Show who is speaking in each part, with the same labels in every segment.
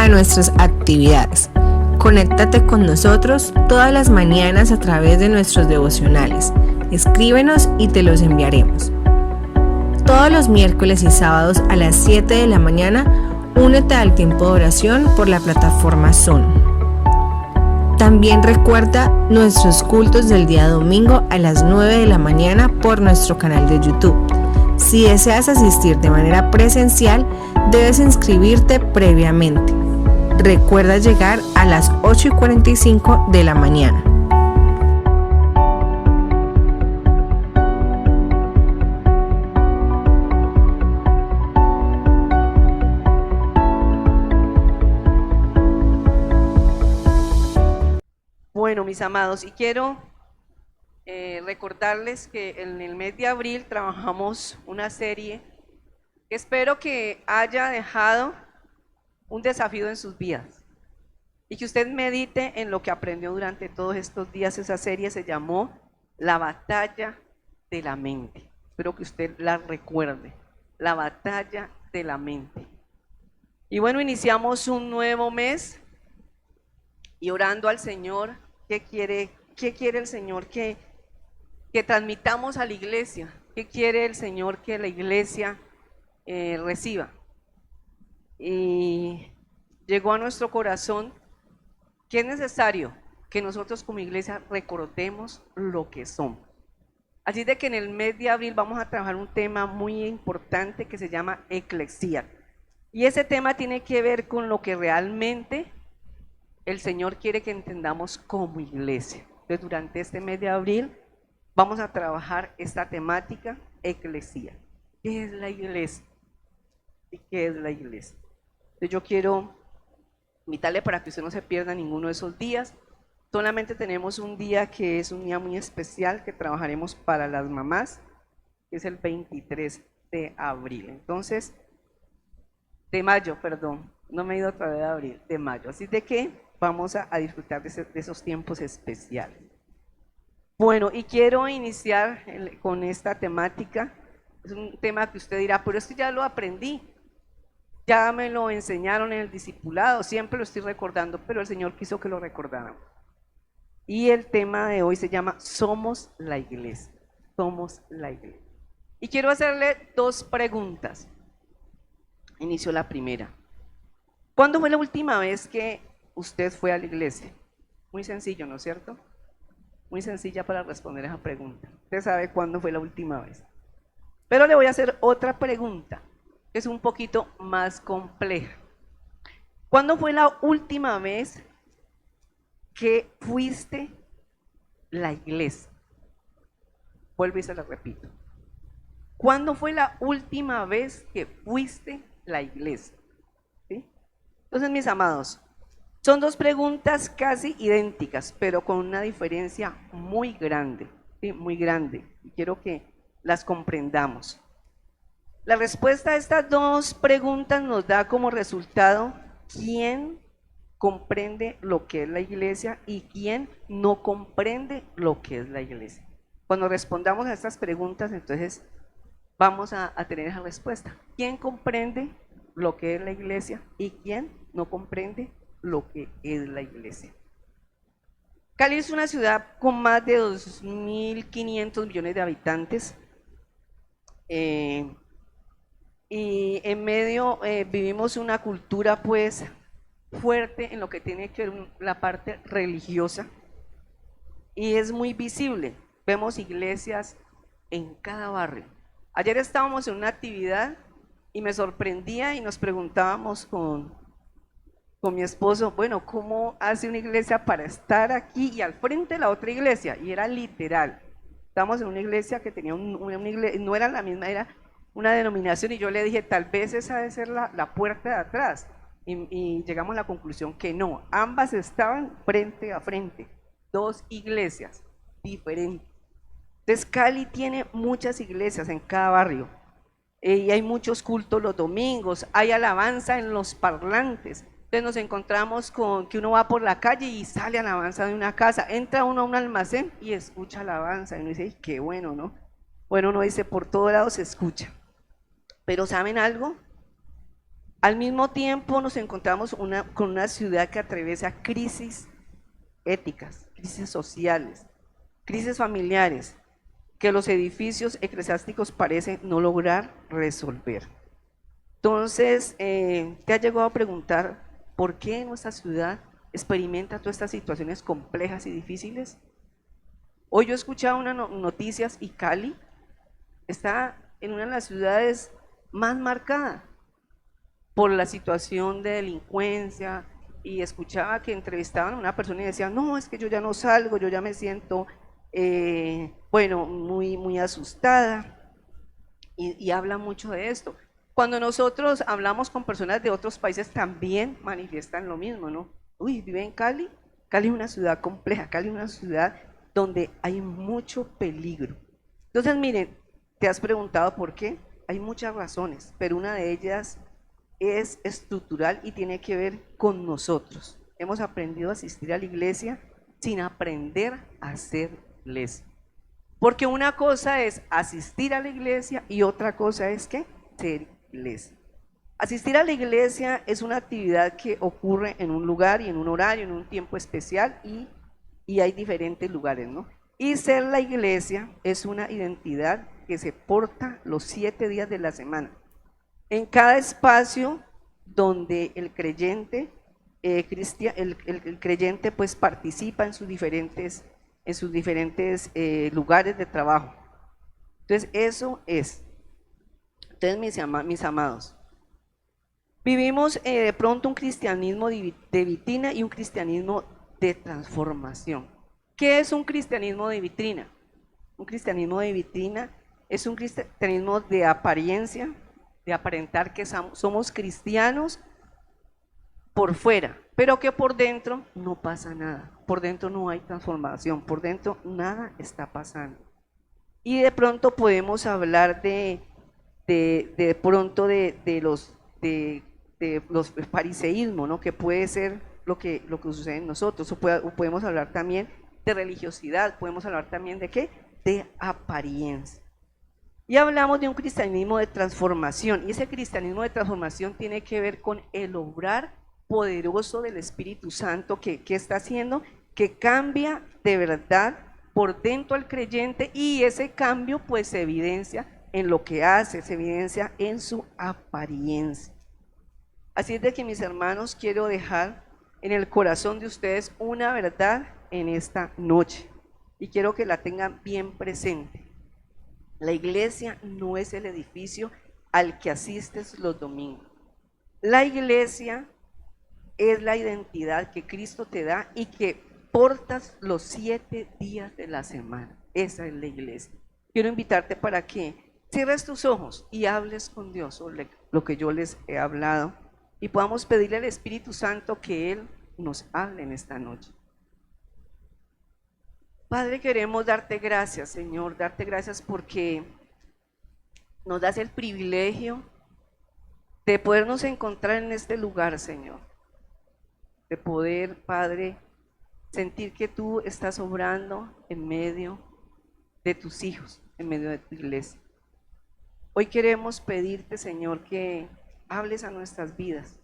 Speaker 1: nuestras actividades. Conéctate con nosotros todas las mañanas a través de nuestros devocionales. Escríbenos y te los enviaremos. Todos los miércoles y sábados a las 7 de la mañana, únete al tiempo de oración por la plataforma Zoom. También recuerda nuestros cultos del día domingo a las 9 de la mañana por nuestro canal de YouTube. Si deseas asistir de manera presencial, debes inscribirte previamente. Recuerda llegar a las 8:45 de la mañana.
Speaker 2: Bueno, mis amados, y quiero recordarles que en el mes de abril trabajamos una serie que espero que haya dejado un desafío en sus vidas y que usted medite en lo que aprendió durante todos estos días. Esa serie se llamó La Batalla de la Mente. Espero que usted la recuerde, La Batalla de la Mente. Y bueno, iniciamos un nuevo mes y orando al Señor. ¿Qué quiere el Señor que transmitamos a la iglesia? ¿Qué quiere el Señor que la iglesia reciba? Y llegó a nuestro corazón que es necesario que nosotros como iglesia recordemos lo que somos. Así de que en el mes de abril vamos a trabajar un tema muy importante que se llama eclesía. Y ese tema tiene que ver con lo que realmente el Señor quiere que entendamos como iglesia. Entonces, durante este mes de abril vamos a trabajar esta temática, eclesía. ¿Qué es la iglesia? ¿Y qué es la iglesia? Entonces, yo quiero invitarle para que usted no se pierda ninguno de esos días. Solamente tenemos un día que es un día muy especial que trabajaremos para las mamás, que es el 23 de abril. Entonces, de mayo, perdón, no me he ido otra vez de abril, de mayo. Así de que vamos a disfrutar de esos tiempos especiales. Bueno, y quiero iniciar con esta temática. Es un tema que usted dirá, pero esto ya lo aprendí, ya me lo enseñaron en el discipulado, siempre lo estoy recordando, pero el Señor quiso que lo recordáramos. Y el tema de hoy se llama Somos la Iglesia. Somos la Iglesia. Y quiero hacerle dos preguntas. Inicio la primera. ¿Cuándo fue la última vez que usted fue a la iglesia? Muy sencillo, ¿no es cierto? Muy sencilla para responder esa pregunta. Usted sabe cuándo fue la última vez. Pero le voy a hacer otra pregunta, que es un poquito más compleja. ¿Cuándo fue la última vez que fuiste la iglesia? Vuelvo y se lo repito. ¿Cuándo fue la última vez que fuiste la iglesia? ¿Sí? Entonces, mis amados, son dos preguntas casi idénticas, pero con una diferencia muy grande, ¿sí? Muy grande. Y quiero que las comprendamos. La respuesta a estas dos preguntas nos da como resultado quién comprende lo que es la iglesia y quién no comprende lo que es la iglesia. Cuando respondamos a estas preguntas, entonces vamos a tener esa respuesta. ¿Quién comprende lo que es la iglesia y quién no comprende lo que es la iglesia? Cali es una ciudad con más de 2.500 millones de habitantes y en medio vivimos una cultura pues fuerte en lo que tiene que ver la parte religiosa y es muy visible. Vemos iglesias en cada barrio. Ayer estábamos en una actividad y me sorprendía y nos preguntábamos con mi esposo, bueno, ¿cómo hace una iglesia para estar aquí y al frente de la otra iglesia? Y era literal. Estábamos en una iglesia que tenía una iglesia, no era la misma, era una denominación y yo le dije, tal vez esa debe ser la puerta de atrás. Y llegamos a la conclusión que no, ambas estaban frente a frente, dos iglesias diferentes. Entonces Cali tiene muchas iglesias en cada barrio y hay muchos cultos los domingos, hay alabanza en los parlantes. Entonces nos encontramos con que uno va por la calle y sale alabanza de una casa, entra uno a un almacén y escucha alabanza y uno dice, qué bueno, ¿no? Bueno, uno dice, por todos lados se escucha. Pero ¿saben algo? Al mismo tiempo nos encontramos con una ciudad que atraviesa crisis éticas, crisis sociales, crisis familiares, que los edificios eclesiásticos parecen no lograr resolver. Entonces, ¿te ha llegado a preguntar por qué nuestra ciudad experimenta todas estas situaciones complejas y difíciles? Hoy yo he escuchado unas noticias y Cali está en una de las ciudades más marcadas por la situación de delincuencia, y escuchaba que entrevistaban a una persona y decían, no, es que yo ya no salgo, yo ya me siento, bueno, muy asustada, y habla mucho de esto. Cuando nosotros hablamos con personas de otros países también manifiestan lo mismo, ¿no? Uy, vive en Cali. Cali es una ciudad compleja, Cali es una ciudad donde hay mucho peligro. Entonces, miren, te has preguntado por qué. Hay muchas razones, pero una de ellas es estructural y tiene que ver con nosotros. Hemos aprendido a asistir a la iglesia sin aprender a ser iglesia. Porque una cosa es asistir a la iglesia y otra cosa es ¿qué? Ser iglesia. Asistir a la iglesia es una actividad que ocurre en un lugar y en un horario, en un tiempo especial, y hay diferentes lugares, ¿no? Y ser la iglesia es una identidad que se porta los 7 días de la semana. En cada espacio donde el creyente, el creyente pues participa en sus diferentes lugares de trabajo. Entonces eso es. Entonces mis amados, vivimos de pronto un cristianismo de vitrina y un cristianismo de transformación. ¿Qué es un cristianismo de vitrina? Un cristianismo de vitrina es un cristianismo de apariencia, de aparentar que somos cristianos por fuera, pero que por dentro no pasa nada, por dentro no hay transformación, por dentro nada está pasando. Y de pronto podemos hablar de los fariseísmos, ¿no? Que puede ser lo que sucede en nosotros, o podemos hablar también de religiosidad, podemos hablar también de ¿qué? De apariencia. Y hablamos de un cristianismo de transformación, y ese cristianismo de transformación tiene que ver con el obrar poderoso del Espíritu Santo que está haciendo, que cambia de verdad por dentro al creyente, y ese cambio pues se evidencia en lo que hace, se evidencia en su apariencia. Así es de que, mis hermanos, quiero dejar en el corazón de ustedes una verdad en esta noche, y quiero que la tengan bien presente. La iglesia no es el edificio al que asistes los domingos. La iglesia es la identidad que Cristo te da y que portas los 7 días de la semana. Esa es la iglesia. Quiero invitarte para que cierres tus ojos y hables con Dios sobre lo que yo les he hablado, y podamos pedirle al Espíritu Santo que Él nos hable en esta noche. Padre, queremos darte gracias, Señor, darte gracias porque nos das el privilegio de podernos encontrar en este lugar, Señor, de poder, Padre, sentir que tú estás obrando en medio de tus hijos, en medio de tu iglesia. Hoy queremos pedirte, Señor, que hables a nuestras vidas,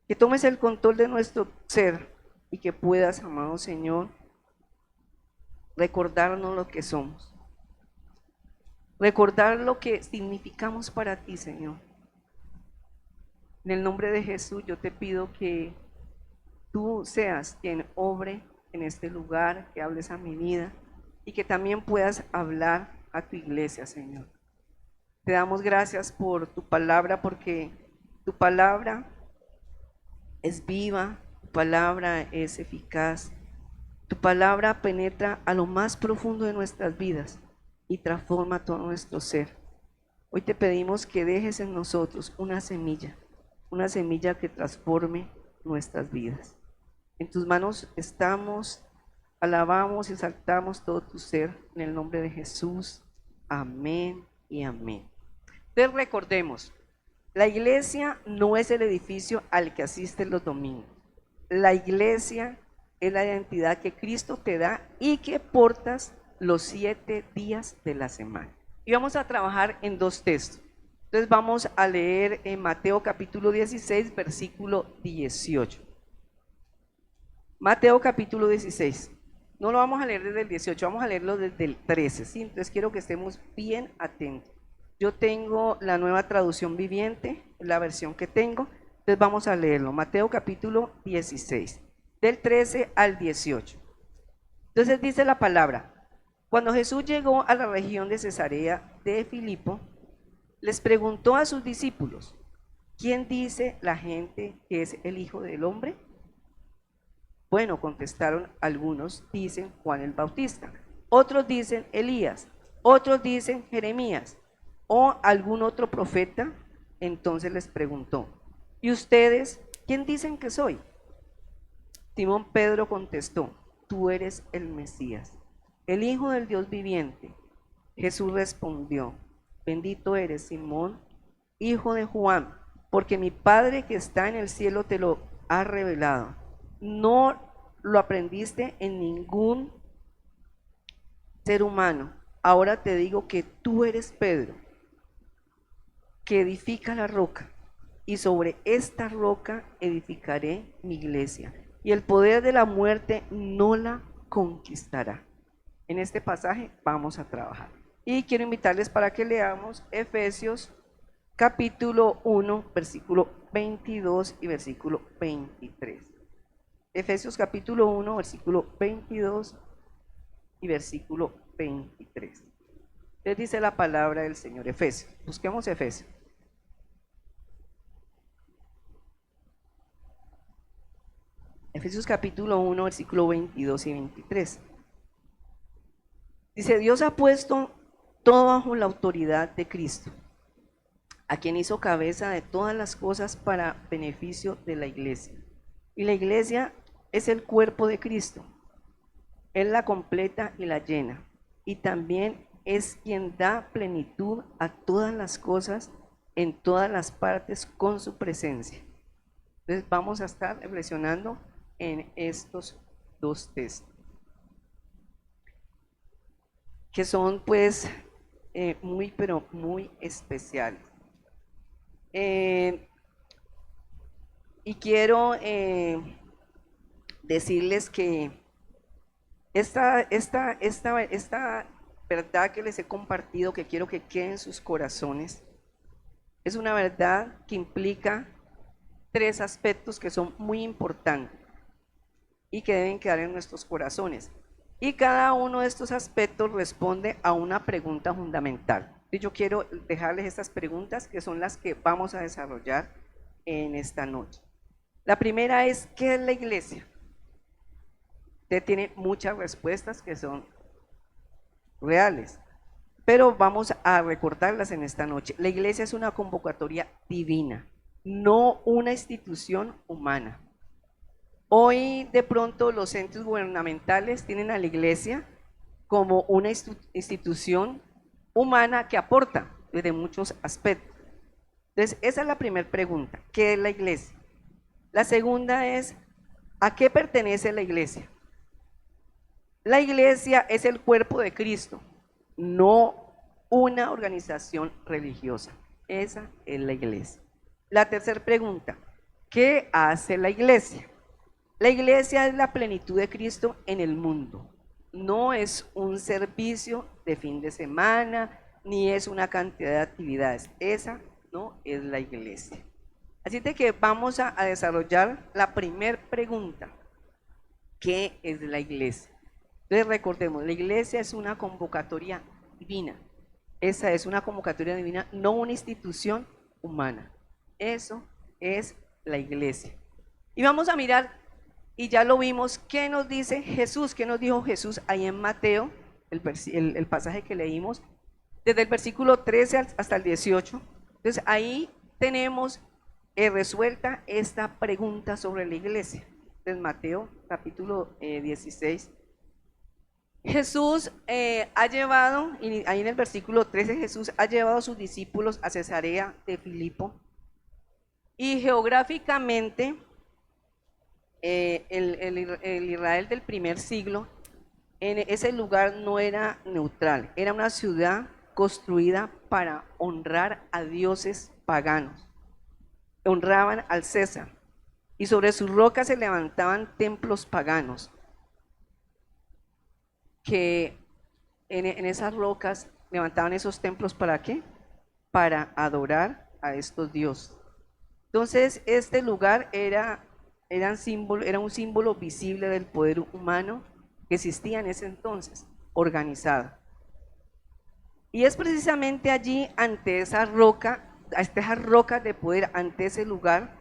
Speaker 2: que tomes el control de nuestro ser y que puedas, amado Señor, recordarnos lo que somos, recordar lo que significamos para ti, Señor. En el nombre de Jesús yo te pido que tú seas quien obre en este lugar, que hables a mi vida y que también puedas hablar a tu iglesia, Señor. Te damos gracias por tu palabra, porque tu palabra es viva, tu palabra es eficaz. Tu palabra penetra a lo más profundo de nuestras vidas y transforma todo nuestro ser. Hoy te pedimos que dejes en nosotros una semilla que transforme nuestras vidas. En tus manos estamos, alabamos y exaltamos todo tu ser en el nombre de Jesús. Amén y amén. Entonces recordemos, la iglesia no es el edificio al que asistes los domingos. La iglesia es la identidad que Cristo te da y que portas los 7 días de la semana. Y vamos a trabajar en 2 textos. Entonces vamos a leer en Mateo capítulo 16, versículo 18. Mateo capítulo 16. No lo vamos a leer desde el 18, vamos a leerlo desde el 13, ¿sí? Entonces quiero que estemos bien atentos. Yo tengo la nueva traducción viviente, la versión que tengo, entonces vamos a leerlo. Mateo capítulo 16, del 13 al 18. Entonces dice la palabra: cuando Jesús llegó a la región de Cesarea de Filipo, les preguntó a sus discípulos: ¿quién dice la gente que es el Hijo del Hombre? Bueno, contestaron algunos, dicen Juan el Bautista, otros dicen Elías, otros dicen Jeremías o algún otro profeta. Entonces les preguntó: ¿y ustedes quién dicen que soy? Simón Pedro contestó: tú eres el Mesías, el Hijo del Dios viviente. Jesús respondió: bendito eres, Simón, hijo de Juan, porque mi Padre que está en el cielo te lo ha revelado. No lo aprendiste en ningún ser humano. Ahora te digo que tú eres Pedro, que edifica la roca, y sobre esta roca edificaré mi iglesia, y el poder de la muerte no la conquistará. En este pasaje vamos a trabajar. Y quiero invitarles para que leamos Efesios capítulo 1, versículo 22 y versículo 23. Efesios capítulo 1, versículo 22 y versículo 23. Les dice la palabra del Señor. Efesios. Busquemos Efesios. Efesios capítulo 1, versículo 22 y 23. Dice: Dios ha puesto todo bajo la autoridad de Cristo, a quien hizo cabeza de todas las cosas para beneficio de la iglesia. Y la iglesia es el cuerpo de Cristo. Él la completa y la llena. Y también es quien da plenitud a todas las cosas en todas las partes con su presencia. Entonces vamos a estar reflexionando en estos dos textos, que son pues pero muy especiales. Y quiero decirles que esta verdad que les he compartido, que quiero que quede en sus corazones, es una verdad que implica tres aspectos que son muy importantes y que deben quedar en nuestros corazones. Y cada uno de estos aspectos responde a una pregunta fundamental. Y yo quiero dejarles estas preguntas, que son las que vamos a desarrollar en esta noche. La primera es: ¿qué es la iglesia? Usted tiene muchas respuestas que son reales, pero vamos a recordarlas en esta noche. La iglesia es una convocatoria divina, no una institución humana. Hoy de pronto los centros gubernamentales tienen a la iglesia como una institución humana que aporta desde muchos aspectos. Entonces, esa es la primera pregunta: ¿qué es la iglesia? La segunda es: ¿a qué pertenece la iglesia? La iglesia es el cuerpo de Cristo, no una organización religiosa. Esa es la iglesia. La tercera pregunta: ¿qué hace la iglesia? La iglesia es la plenitud de Cristo en el mundo. No es un servicio de fin de semana, ni es una cantidad de actividades. Esa no es la iglesia. Así de que vamos a desarrollar la primera pregunta: ¿qué es la iglesia? Entonces recordemos, la iglesia es una convocatoria divina. Esa es una convocatoria divina, no una institución humana. Eso es la iglesia. Y vamos a mirar, y ya lo vimos, ¿qué nos dice Jesús? ¿Qué nos dijo Jesús ahí en Mateo? El pasaje que leímos, desde el versículo 13 hasta el 18. Entonces ahí tenemos resuelta esta pregunta sobre la iglesia. Entonces Mateo capítulo 16. Jesús ha llevado, y ahí en el versículo 13, Jesús ha llevado a sus discípulos a Cesarea de Filipo, y geográficamente el Israel del primer siglo, en ese lugar no era neutral, era una ciudad construida para honrar a dioses paganos. Honraban al César y sobre sus rocas se levantaban templos paganos, que en esas rocas levantaban esos templos ¿para qué? Para adorar a estos dioses. Entonces este lugar era un símbolo visible del poder humano que existía en ese entonces, organizado. Y es precisamente allí, ante esa roca, esas rocas de poder, ante ese lugar,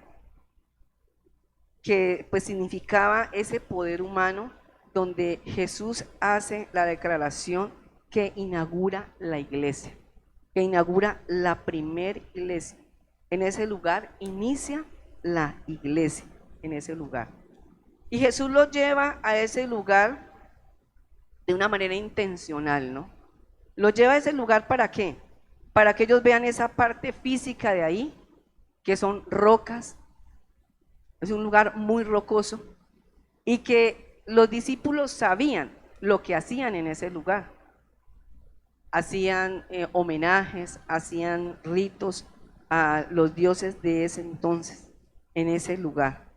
Speaker 2: que pues significaba ese poder humano, donde Jesús hace la declaración que inaugura la iglesia, que inaugura la primer iglesia. En ese lugar inicia la iglesia, en ese lugar. Y Jesús lo lleva a ese lugar de una manera intencional, ¿no? Lo lleva a ese lugar ¿para qué? Para que ellos vean esa parte física de ahí, que son rocas, es un lugar muy rocoso, y que los discípulos sabían lo que hacían en ese lugar. Hacían homenajes, hacían ritos a los dioses de ese entonces, en ese lugar.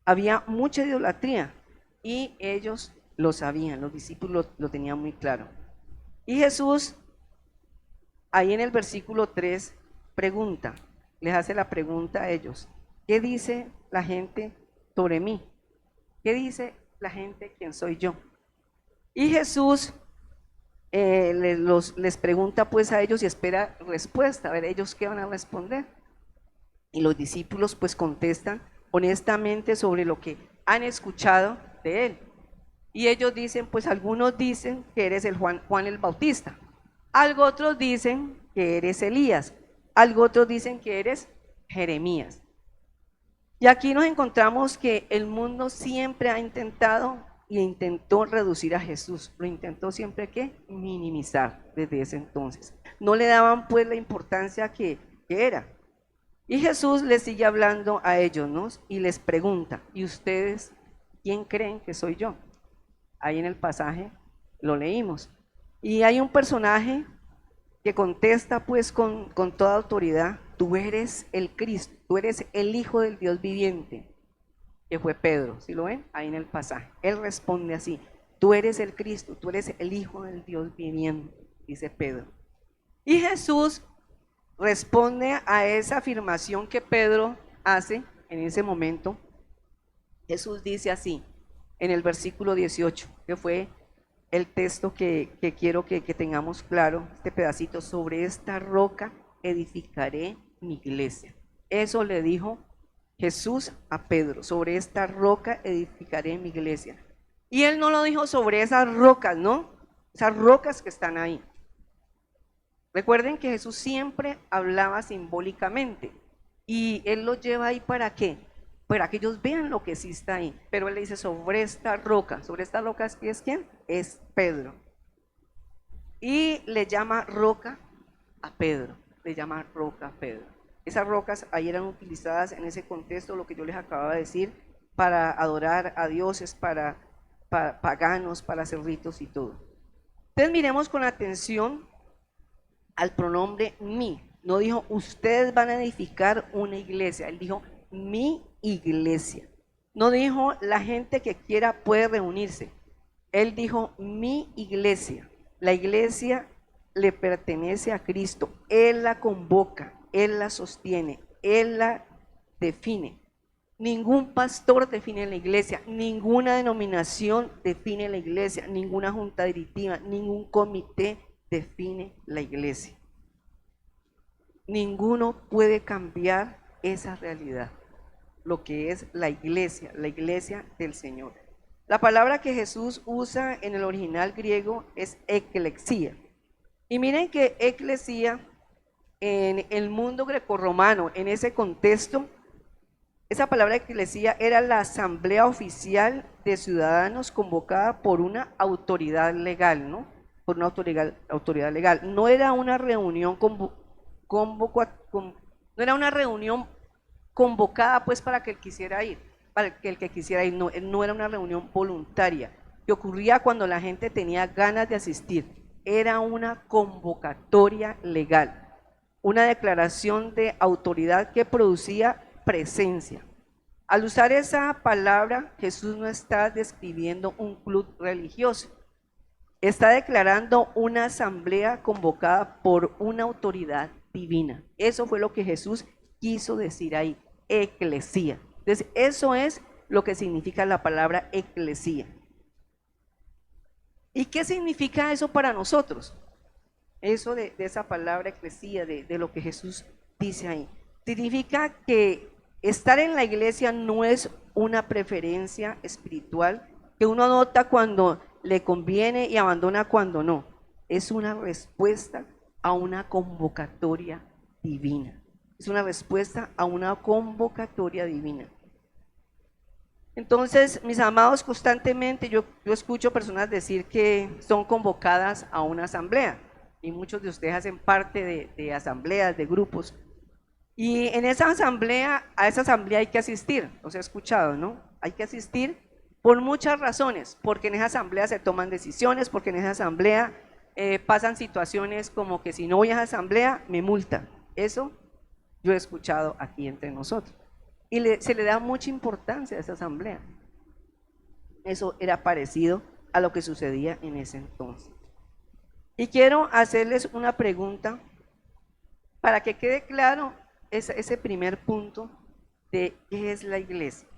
Speaker 2: Había mucha idolatría y ellos lo sabían, los discípulos lo tenían muy claro. Y Jesús, ahí en el versículo 3, pregunta, les hace la pregunta a ellos: ¿qué dice la gente sobre mí? ¿Qué dice la gente quién soy yo? Y Jesús les pregunta pues a ellos y espera respuesta, a ver ellos qué van a responder. Y los discípulos pues contestan honestamente sobre lo que han escuchado de él. Y ellos dicen, pues algunos dicen que eres el Juan el Bautista, algo otros dicen que eres Elías, algo otros dicen que eres Jeremías. Y aquí nos encontramos que el mundo siempre ha intentado y intentó reducir a Jesús, lo intentó siempre que minimizar desde ese entonces. No le daban pues la importancia que era. Y Jesús les sigue hablando a ellos, ¿no? Y les pregunta, ¿y ustedes quién creen que soy yo? Ahí en el pasaje lo leímos. Y hay un personaje que contesta pues con toda autoridad: tú eres el Cristo, tú eres el Hijo del Dios viviente, que fue Pedro. ¿Sí lo ven? Ahí en el pasaje. Él responde así: tú eres el Cristo, tú eres el Hijo del Dios viviente, dice Pedro. Y Jesús responde a esa afirmación que Pedro hace en ese momento. Jesús dice así, en el versículo 18, que fue el texto que quiero que tengamos claro, este pedacito: sobre esta roca edificaré mi iglesia. Eso le dijo Jesús a Pedro: sobre esta roca edificaré mi iglesia. Y él no lo dijo sobre esas rocas, ¿no? Esas rocas que están ahí. Recuerden que Jesús siempre hablaba simbólicamente y él lo lleva ahí ¿para qué? Para que ellos vean lo que sí está ahí. Pero él le dice sobre esta roca ¿es quién? Es Pedro. Y le llama roca a Pedro, le llama roca a Pedro. Esas rocas ahí eran utilizadas en ese contexto, lo que yo les acababa de decir, para adorar a dioses, para paganos, para hacer ritos y todo. Entonces miremos con atención al pronombre mi. No dijo ustedes van a edificar una iglesia, él dijo mi iglesia. No dijo la gente que quiera puede reunirse, él dijo mi iglesia. La iglesia le pertenece a Cristo, él la convoca, él la sostiene, él la define. Ningún pastor define la iglesia, ninguna denominación define la iglesia, ninguna junta directiva, ningún comité define la iglesia. Ninguno puede cambiar esa realidad, lo que es la iglesia del Señor. La palabra que Jesús usa en el original griego es eclesía. Y miren que eclesía en el mundo grecorromano, en ese contexto, esa palabra eclesía era la asamblea oficial de ciudadanos convocada por una autoridad legal, ¿no? Por una autoridad legal. No era una reunión no era una reunión convocada pues para que él quisiera ir, para que el que quisiera ir, no era una reunión voluntaria, que ocurría cuando la gente tenía ganas de asistir. era una convocatoria legal, una declaración de autoridad que producía presencia. Al usar esa palabra, Jesús no está describiendo un club religioso, está declarando una asamblea convocada por una autoridad divina. Eso fue lo que Jesús quiso decir ahí, eclesía. Entonces, eso es lo que significa la palabra eclesía. ¿Y qué significa eso para nosotros? Eso de esa palabra eclesía, de lo que Jesús dice ahí. Significa que estar en la iglesia no es una preferencia espiritual que uno adopta cuando le conviene y abandona cuando no. Es una respuesta a una convocatoria divina. Es una respuesta a una convocatoria divina. Entonces, mis amados, constantemente yo escucho personas decir que son convocadas a una asamblea, y muchos de ustedes hacen parte de asambleas, de grupos, y en esa asamblea, a esa asamblea hay que asistir, los he escuchado, ¿no? Hay que asistir por muchas razones, porque en esa asamblea se toman decisiones, porque en esa asamblea pasan situaciones como que si no voy a esa asamblea me multan. Eso yo he escuchado aquí entre nosotros. Y se le da mucha importancia a esa asamblea. Eso era parecido a lo que sucedía en ese entonces. Y quiero hacerles una pregunta para que quede claro ese primer punto de qué es la iglesia.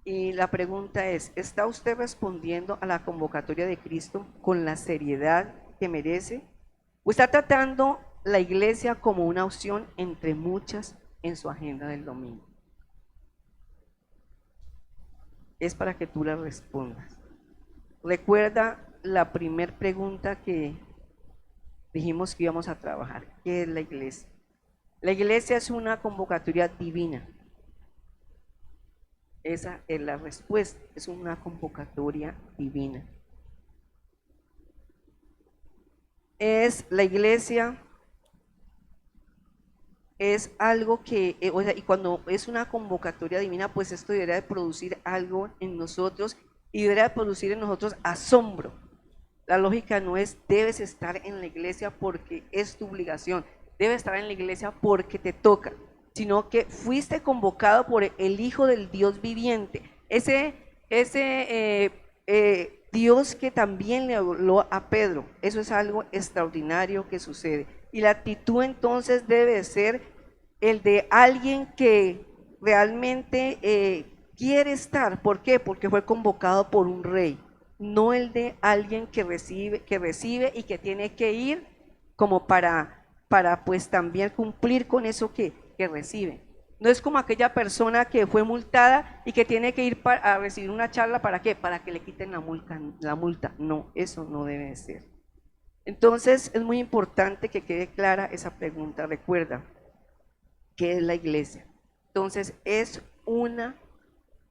Speaker 2: Y la pregunta es, ¿está usted respondiendo a la convocatoria de Cristo con la seriedad que merece? ¿O está tratando la iglesia como una opción entre muchas en su agenda del domingo? Es para que tú la respondas. Recuerda la primera pregunta que dijimos que íbamos a trabajar. ¿Qué es la iglesia? La iglesia es una convocatoria divina. Esa es la respuesta, es una convocatoria divina. Es la iglesia, es algo que, o sea, y cuando es una convocatoria divina, pues esto debería de producir algo en nosotros y debería de producir en nosotros asombro. La lógica no es debes estar en la iglesia porque es tu obligación, debes estar en la iglesia porque te toca, sino que fuiste convocado por el Hijo del Dios viviente, ese Dios que también le habló a Pedro. Eso es algo extraordinario que sucede. Y la actitud entonces debe ser el de alguien que realmente quiere estar. ¿Por qué? Porque fue convocado por un rey, no el de alguien que recibe y que tiene que ir como para pues también cumplir con eso que recibe. No es como aquella persona que fue multada y que tiene que ir a recibir una charla, ¿para qué? Para que le quiten la multa. No, eso no debe ser. Entonces es muy importante que quede clara esa pregunta. Recuerda, ¿qué es la iglesia? Entonces es una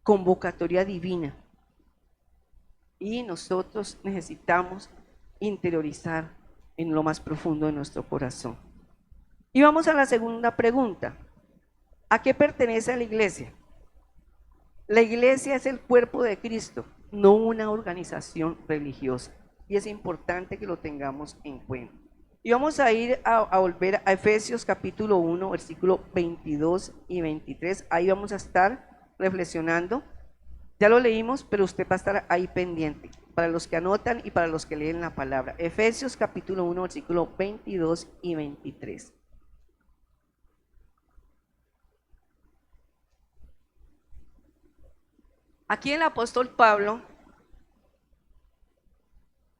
Speaker 2: convocatoria divina y nosotros necesitamos interiorizar en lo más profundo de nuestro corazón. Y vamos a la segunda pregunta. ¿A qué pertenece la iglesia? La iglesia es el cuerpo de Cristo, no una organización religiosa. Y es importante que lo tengamos en cuenta. Y vamos a ir a volver a Efesios capítulo 1, versículo 22 y 23. Ahí vamos a estar reflexionando. Ya lo leímos, pero usted va a estar ahí pendiente, para los que anotan y para los que leen la palabra. Efesios capítulo 1, versículo 22 y 23. Aquí el apóstol Pablo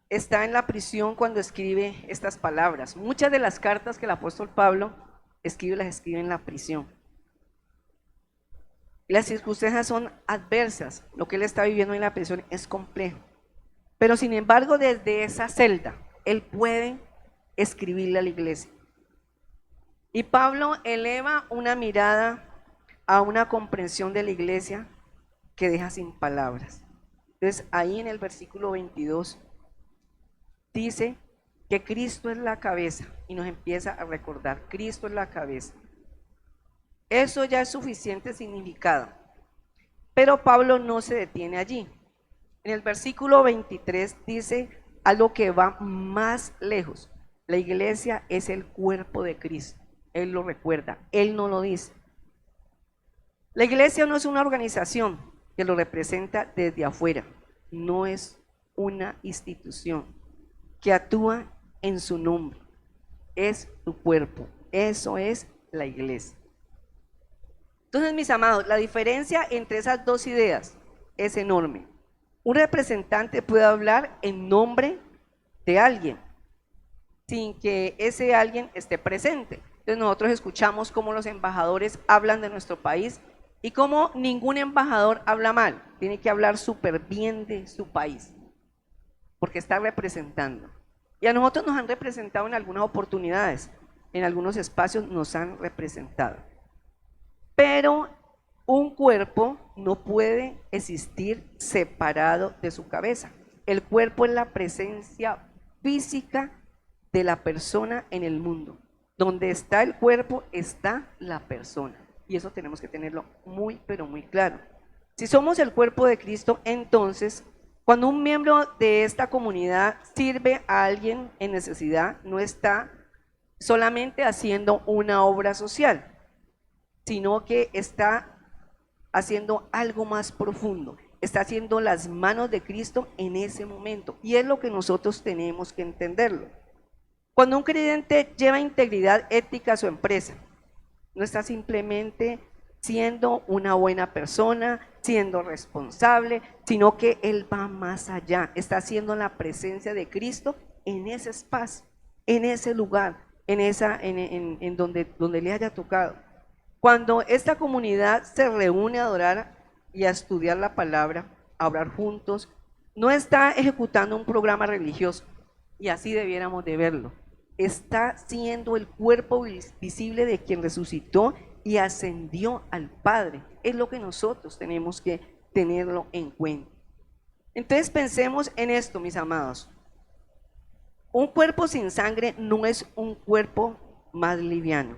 Speaker 2: está en la prisión cuando escribe estas palabras. Muchas de las cartas que el apóstol Pablo escribe, las escribe en la prisión. Las circunstancias son adversas, lo que él está viviendo en la prisión es complejo. Pero sin embargo, desde esa celda, él puede escribirle a la iglesia. Y Pablo eleva una mirada a una comprensión de la iglesia que deja sin palabras. Entonces, ahí en el versículo 22 dice que Cristo es la cabeza y nos empieza a recordar, Cristo es la cabeza. Eso ya es suficiente significado. Pero Pablo no se detiene allí. En el versículo 23 dice, algo que va más lejos. La iglesia es el cuerpo de Cristo. Él lo recuerda, Él no lo dice. La iglesia no es una organización que lo representa desde afuera, no es una institución que actúa en su nombre, es su cuerpo, eso es la iglesia. Entonces, mis amados, la diferencia entre esas dos ideas es enorme. Un representante puede hablar en nombre de alguien sin que ese alguien esté presente. Entonces nosotros escuchamos cómo los embajadores hablan de nuestro país y cómo ningún embajador habla mal, tiene que hablar súper bien de su país, porque está representando. Y a nosotros nos han representado en algunas oportunidades, en algunos espacios nos han representado. Pero un cuerpo no puede existir separado de su cabeza. El cuerpo es la presencia física de la persona en el mundo. Donde está el cuerpo está la persona. Y eso tenemos que tenerlo muy, pero muy claro. Si somos el cuerpo de Cristo, entonces, cuando un miembro de esta comunidad sirve a alguien en necesidad, no está solamente haciendo una obra social, sino que está haciendo algo más profundo, está haciendo las manos de Cristo en ese momento. Y es lo que nosotros tenemos que entenderlo. Cuando un creyente lleva integridad ética a su empresa, no está simplemente siendo una buena persona, siendo responsable, sino que él va más allá, está haciendo la presencia de Cristo en ese espacio, en ese lugar, en donde le haya tocado. Cuando esta comunidad se reúne a adorar y a estudiar la palabra, a orar juntos, no está ejecutando un programa religioso, y así debiéramos de verlo. Está siendo el cuerpo visible de quien resucitó y ascendió al Padre. Es lo que nosotros tenemos que tenerlo en cuenta. Entonces pensemos en esto, mis amados. Un cuerpo sin sangre no es un cuerpo más liviano,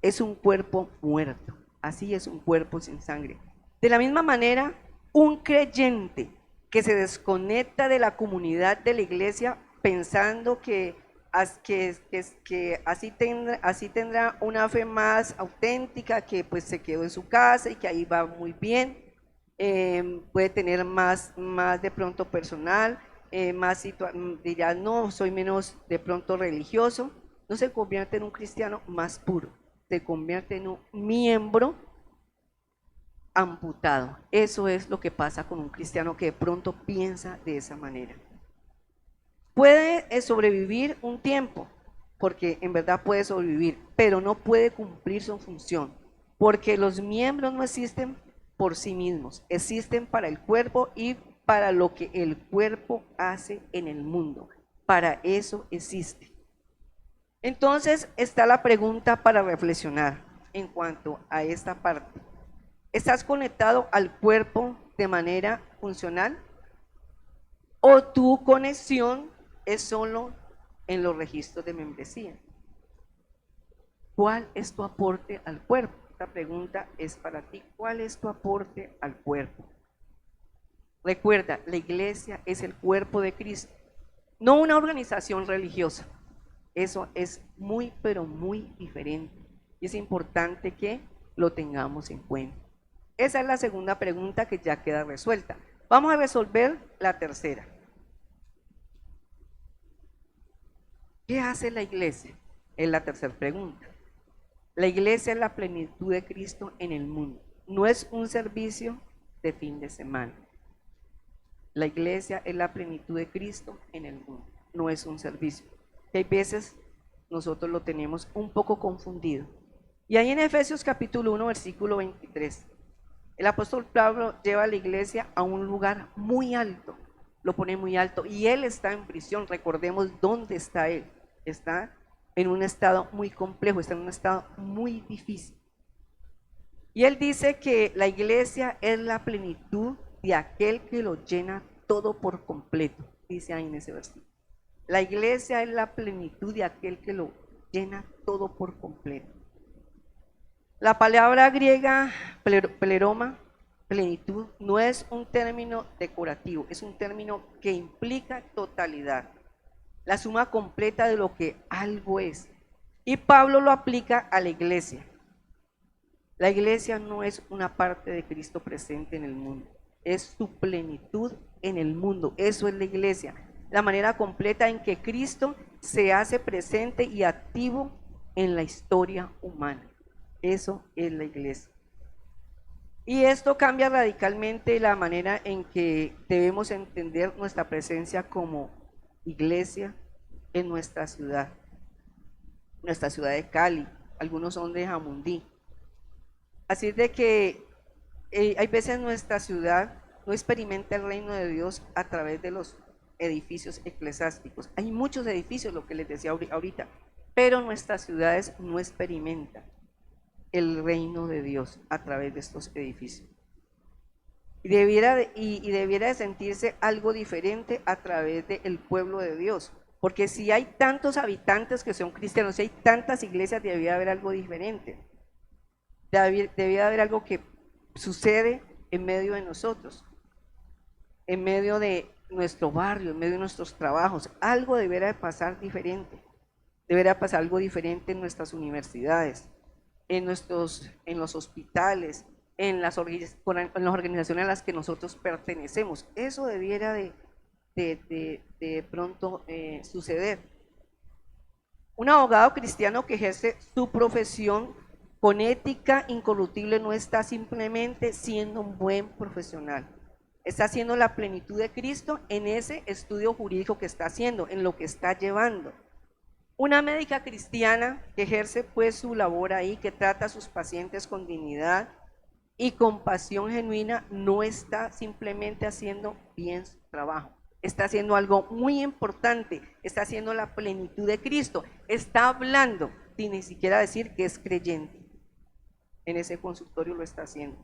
Speaker 2: es un cuerpo muerto. Así es un cuerpo sin sangre. De la misma manera, un creyente que se desconecta de la comunidad de la iglesia pensando que así tendrá una fe más auténtica, que pues se quedó en su casa y que ahí va muy bien, puede tener más de pronto personal, dirá no, soy menos de pronto religioso, no se convierte en un cristiano más puro, se convierte en un miembro amputado. Eso es lo que pasa con un cristiano que de pronto piensa de esa manera. Puede sobrevivir un tiempo, porque en verdad puede sobrevivir, pero no puede cumplir su función, porque los miembros no existen por sí mismos, existen para el cuerpo y para lo que el cuerpo hace en el mundo. Para eso existe. Entonces está la pregunta para reflexionar en cuanto a esta parte. ¿Estás conectado al cuerpo de manera funcional? ¿O tu conexión es solo en los registros de membresía? ¿Cuál es tu aporte al cuerpo? Esta pregunta es para ti. ¿Cuál es tu aporte al cuerpo? Recuerda, la iglesia es el cuerpo de Cristo, no una organización religiosa. Eso es muy, pero muy diferente. Y es importante que lo tengamos en cuenta. Esa es la segunda pregunta que ya queda resuelta. Vamos a resolver la tercera. ¿Qué hace la iglesia? Es la tercera pregunta. La iglesia es la plenitud de Cristo en el mundo. No es un servicio de fin de semana. La iglesia es la plenitud de Cristo en el mundo. No es un servicio. Hay veces nosotros lo tenemos un poco confundido. Y ahí en Efesios capítulo 1, versículo 23, el apóstol Pablo lleva a la iglesia a un lugar muy alto, lo pone muy alto, y él está en prisión. Recordemos dónde está él. Está en un estado muy complejo, está en un estado muy difícil. Y él dice que la iglesia es la plenitud de aquel que lo llena todo por completo, dice ahí en ese versículo. La iglesia es la plenitud de aquel que lo llena todo por completo. La palabra griega pleroma Plenitud no es un término decorativo, es un término que implica totalidad, la suma completa de lo que algo es. Y Pablo lo aplica a la iglesia. La iglesia no es una parte de Cristo presente en el mundo, es su plenitud en el mundo. Eso es la iglesia, la manera completa en que Cristo se hace presente y activo en la historia humana. Eso es la iglesia. Y esto cambia radicalmente la manera en que debemos entender nuestra presencia como iglesia en nuestra ciudad de Cali, algunos son de Jamundí. Así es de que hay veces nuestra ciudad no experimenta el reino de Dios a través de los edificios eclesiásticos. Hay muchos edificios, lo que les decía ahorita, pero nuestras ciudades no experimentan el reino de Dios a través de estos edificios. Y debiera de sentirse algo diferente a través del pueblo de Dios. Porque si hay tantos habitantes que son cristianos, si hay tantas iglesias, debería haber algo diferente. Debería haber algo que sucede en medio de nosotros, en medio de nuestro barrio, en medio de nuestros trabajos. Algo debería de pasar diferente. Debería pasar algo diferente en nuestras universidades, en los hospitales, en las organizaciones a las que nosotros pertenecemos. Eso debiera de pronto suceder. Un abogado cristiano que ejerce su profesión con ética incorruptible no está simplemente siendo un buen profesional, está haciendo la plenitud de Cristo en ese estudio jurídico que está haciendo, en lo que está llevando. Una médica cristiana que ejerce pues su labor ahí, que trata a sus pacientes con dignidad y compasión genuina, no está simplemente haciendo bien su trabajo, está haciendo algo muy importante, está haciendo la plenitud de Cristo, está hablando sin ni siquiera decir que es creyente. En ese consultorio lo está haciendo.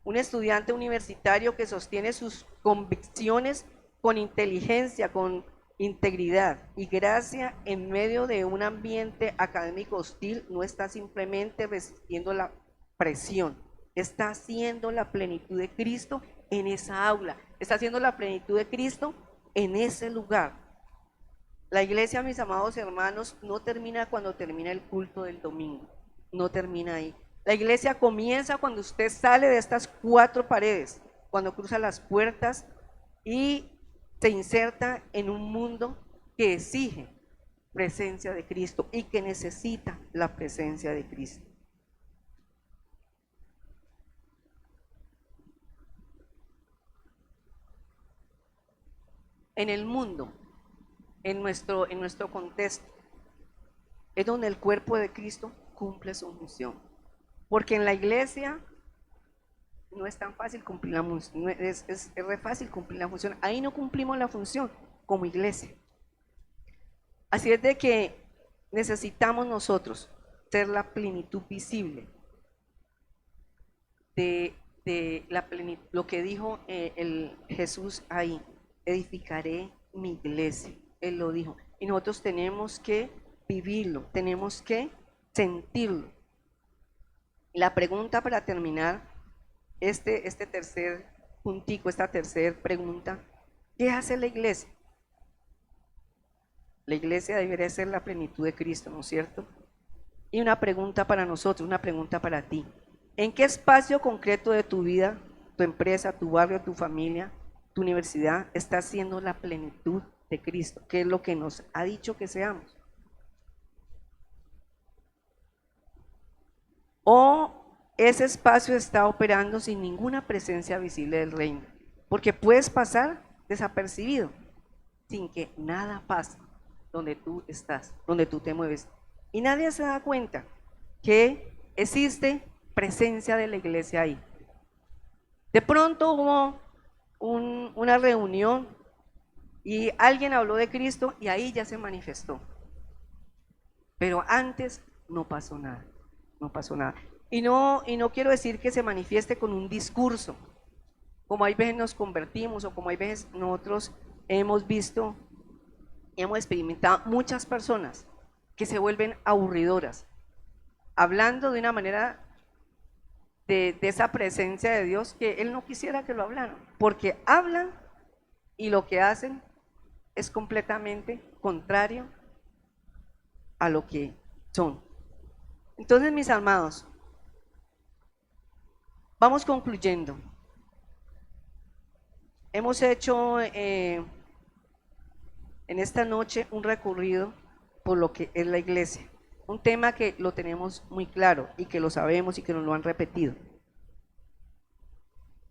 Speaker 2: Un estudiante universitario que sostiene sus convicciones con inteligencia, con integridad y gracia en medio de un ambiente académico hostil, no está simplemente resistiendo la presión, está haciendo la plenitud de Cristo en esa aula, está haciendo la plenitud de Cristo en ese lugar. La iglesia, mis amados hermanos, no termina cuando termina el culto del domingo, no termina ahí. La iglesia comienza cuando usted sale de estas 4 paredes, cuando cruza las puertas y se inserta en un mundo que exige presencia de Cristo y que necesita la presencia de Cristo. En el mundo, en nuestro contexto, es donde el cuerpo de Cristo cumple su función. Porque en la iglesia no es tan fácil cumplir la función, es re fácil cumplir la función. Ahí no cumplimos la función como iglesia. Así es de que necesitamos nosotros ser la plenitud visible de la plenitud, lo que dijo el Jesús ahí, edificaré mi iglesia, Él lo dijo. Y nosotros tenemos que vivirlo, tenemos que sentirlo. La pregunta para terminar este tercer puntico, esta tercera pregunta, ¿qué hace la iglesia? La iglesia debería ser la plenitud de Cristo, ¿no es cierto? Y una pregunta para nosotros, una pregunta para ti. ¿En qué espacio concreto de tu vida, tu empresa, tu barrio, tu familia, tu universidad está haciendo la plenitud de Cristo? ¿Qué es lo que nos ha dicho que seamos? ¿O ese espacio está operando sin ninguna presencia visible del reino? Porque puedes pasar desapercibido, sin que nada pase donde tú estás, donde tú te mueves. Y nadie se da cuenta que existe presencia de la iglesia ahí. De pronto hubo una reunión y alguien habló de Cristo y ahí ya se manifestó. Pero antes no pasó nada, no pasó nada. Y no quiero decir que se manifieste con un discurso, como hay veces nos convertimos o como hay veces nosotros hemos visto, hemos experimentado muchas personas que se vuelven aburridoras, hablando de una manera de esa presencia de Dios que Él no quisiera que lo hablaran, porque hablan y lo que hacen es completamente contrario a lo que son. Entonces, mis amados, vamos concluyendo. Hemos hecho en esta noche un recorrido por lo que es la iglesia. Un tema que lo tenemos muy claro y que lo sabemos y que nos lo han repetido.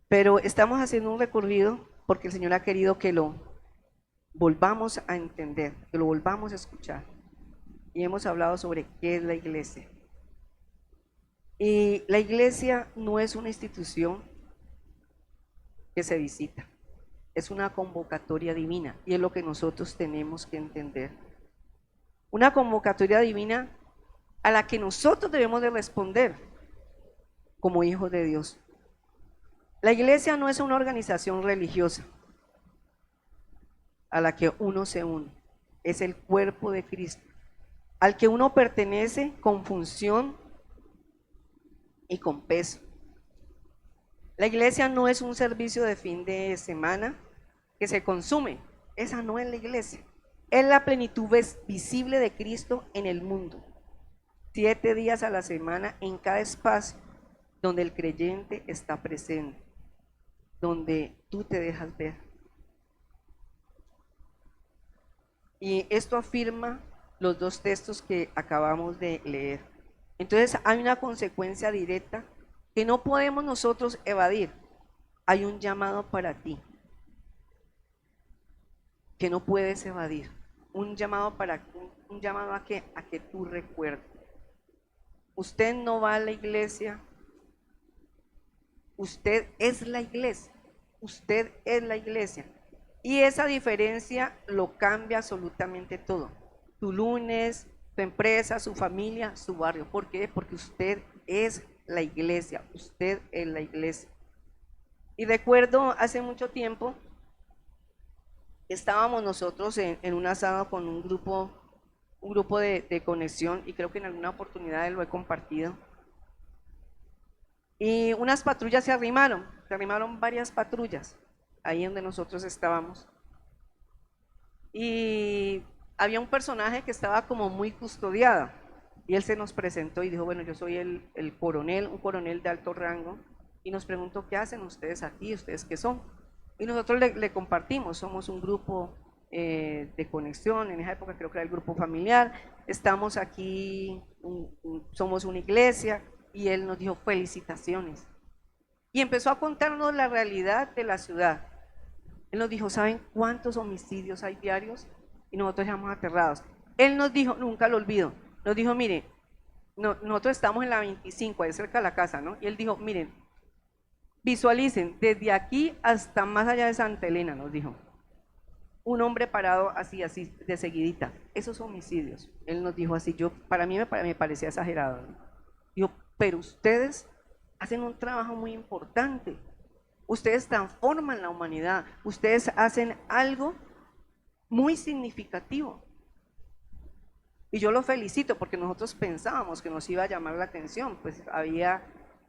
Speaker 2: Pero estamos haciendo un recorrido porque el Señor ha querido que lo volvamos a entender, que lo volvamos a escuchar. Y hemos hablado sobre qué es la iglesia. Y la iglesia no es una institución que se visita, es una convocatoria divina y es lo que nosotros tenemos que entender. Una convocatoria divina a la que nosotros debemos de responder como hijos de Dios. La iglesia no es una organización religiosa a la que uno se une, es el cuerpo de Cristo, al que uno pertenece con función y con peso. La iglesia no es un servicio de fin de semana que se consume, esa no es la iglesia, es la plenitud visible de Cristo en el mundo, 7 días a la semana en cada espacio donde el creyente está presente, donde tú te dejas ver. Y esto afirma los dos textos que acabamos de leer. Entonces hay una consecuencia directa que no podemos nosotros evadir. Hay un llamado para ti que no puedes evadir. Un llamado a que tú recuerdes. Usted no va a la iglesia. Usted es la iglesia. Usted es la iglesia. Y esa diferencia lo cambia absolutamente todo. Tu lunes, tu empresa, su familia, su barrio. ¿Por qué? Porque usted es la iglesia. Usted es la iglesia. Y recuerdo hace mucho tiempo, estábamos nosotros en un asado con un grupo de conexión, y creo que en alguna oportunidad lo he compartido. Y unas patrullas se arrimaron varias patrullas ahí donde nosotros estábamos. Y había un personaje que estaba como muy custodiado, y él se nos presentó y dijo, bueno, yo soy el coronel, un coronel de alto rango, y nos preguntó, ¿qué hacen ustedes aquí? ¿Ustedes qué son? Y nosotros le compartimos, somos un grupo de conexión, en esa época creo que era el grupo familiar, estamos aquí, somos una iglesia, y él nos dijo, felicitaciones. Y empezó a contarnos la realidad de la ciudad. Él nos dijo, ¿saben cuántos homicidios hay diarios? Y nosotros estamos aterrados. Él nos dijo, nunca lo olvido, nos dijo, mire, nosotros estamos en la 25, ahí cerca de la casa, ¿no? Y él dijo, miren, visualicen, desde aquí hasta más allá de Santa Elena, nos dijo, un hombre parado así, de seguidita. Esos homicidios, él nos dijo así, para mí me parecía exagerado, ¿no? Dijo, pero ustedes hacen un trabajo muy importante. Ustedes transforman la humanidad, ustedes hacen algo muy significativo. Y yo lo felicito porque nosotros pensábamos que nos iba a llamar la atención, pues había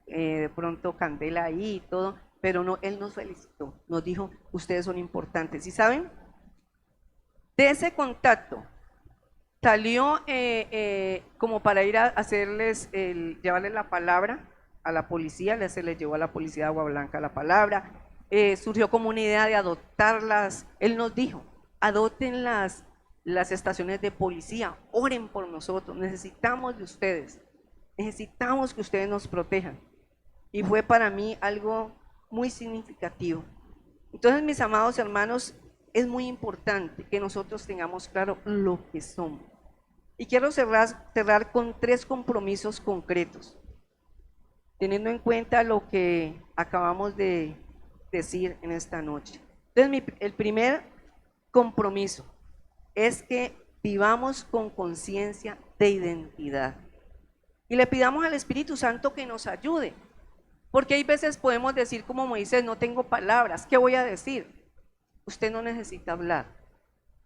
Speaker 2: de pronto candela ahí y todo, pero no, él nos felicitó, nos dijo, ustedes son importantes. ¿Y saben? De ese contacto salió como para ir a hacerles, llevarles la palabra a la policía, se les llevó a la policía de Agua Blanca la palabra, surgió como una idea de adoptarlas. Él nos dijo, adopten las estaciones de policía, oren por nosotros, necesitamos de ustedes, necesitamos que ustedes nos protejan. Y fue para mí algo muy significativo. Entonces, mis amados hermanos, es muy importante que nosotros tengamos claro lo que somos. Y quiero cerrar con 3 compromisos concretos, teniendo en cuenta lo que acabamos de decir en esta noche. Entonces, el primer compromiso es que vivamos con conciencia de identidad y le pidamos al Espíritu Santo que nos ayude, porque hay veces podemos decir como Moisés, no tengo palabras, ¿qué voy a decir? Usted no necesita hablar,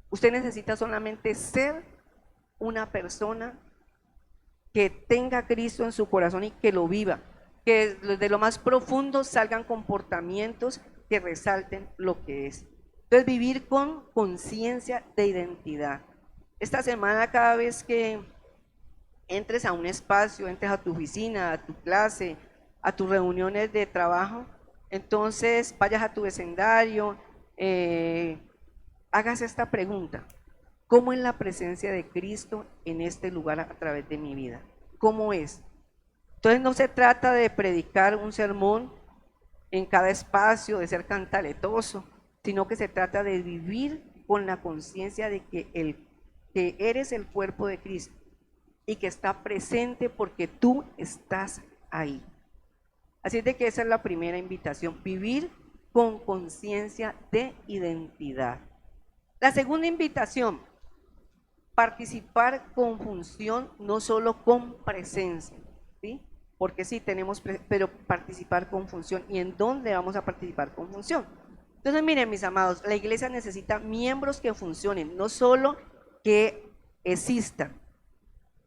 Speaker 2: usted necesita solamente ser una persona que tenga a Cristo en su corazón y que lo viva. que de lo más profundo salgan comportamientos que resalten lo que es. Entonces, vivir con conciencia de identidad. Esta semana, cada vez que entres a un espacio, entres a tu oficina, a tu clase, a tus reuniones de trabajo, entonces vayas a tu vecindario, hagas esta pregunta: ¿cómo es la presencia de Cristo en este lugar a través de mi vida? ¿Cómo es? Entonces no se trata de predicar un sermón en cada espacio, de ser cantaletoso, sino que se trata de vivir con la conciencia de que eres el cuerpo de Cristo y que está presente porque tú estás ahí. Así es de que esa es la primera invitación: vivir con conciencia de identidad. La segunda invitación: participar con función, no solo con presencia, ¿sí? Porque sí tenemos, pero participar con función. ¿Y en dónde vamos a participar con función? Entonces, miren, mis amados, la iglesia necesita miembros que funcionen, no solo que existan.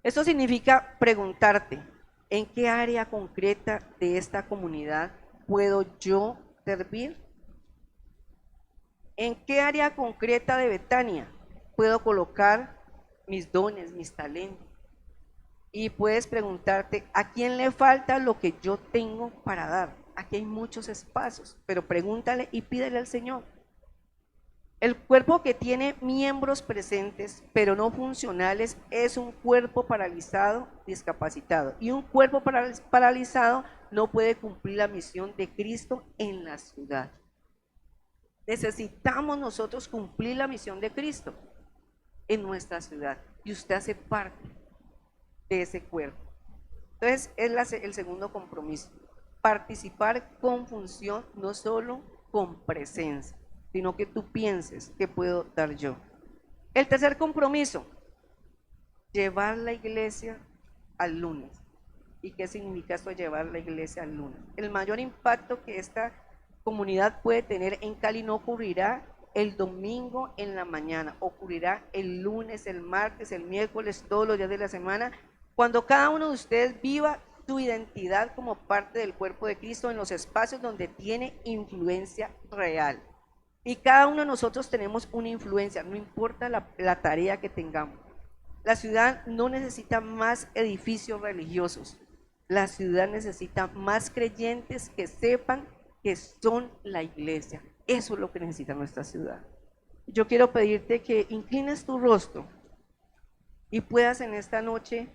Speaker 2: Esto significa preguntarte: ¿en qué área concreta de esta comunidad puedo yo servir? ¿En qué área concreta de Betania puedo colocar mis dones, mis talentos? Y puedes preguntarte: ¿a quién le falta lo que yo tengo para dar? Aquí hay muchos espacios, pero pregúntale y pídele al Señor. El cuerpo que tiene miembros presentes pero no funcionales es un cuerpo paralizado, discapacitado. Y un cuerpo paralizado no puede cumplir la misión de Cristo en la ciudad. Necesitamos nosotros cumplir la misión de Cristo en nuestra ciudad, y usted hace parte de ese cuerpo. Entonces es el segundo compromiso: participar con función, no solo con presencia, sino que tú pienses: ¿qué puedo dar yo? El tercer compromiso: llevar la iglesia al lunes. ¿Y qué significa esto, llevar la iglesia al lunes? El mayor impacto que esta comunidad puede tener en Cali no ocurrirá el domingo en la mañana, ocurrirá el lunes, el martes, el miércoles, todos los días de la semana, cuando cada uno de ustedes viva su identidad como parte del cuerpo de Cristo en los espacios donde tiene influencia real. Y cada uno de nosotros tenemos una influencia, no importa la tarea que tengamos. La ciudad no necesita más edificios religiosos. La ciudad necesita más creyentes que sepan que son la iglesia. Eso es lo que necesita nuestra ciudad. Yo quiero pedirte que inclines tu rostro y puedas en esta noche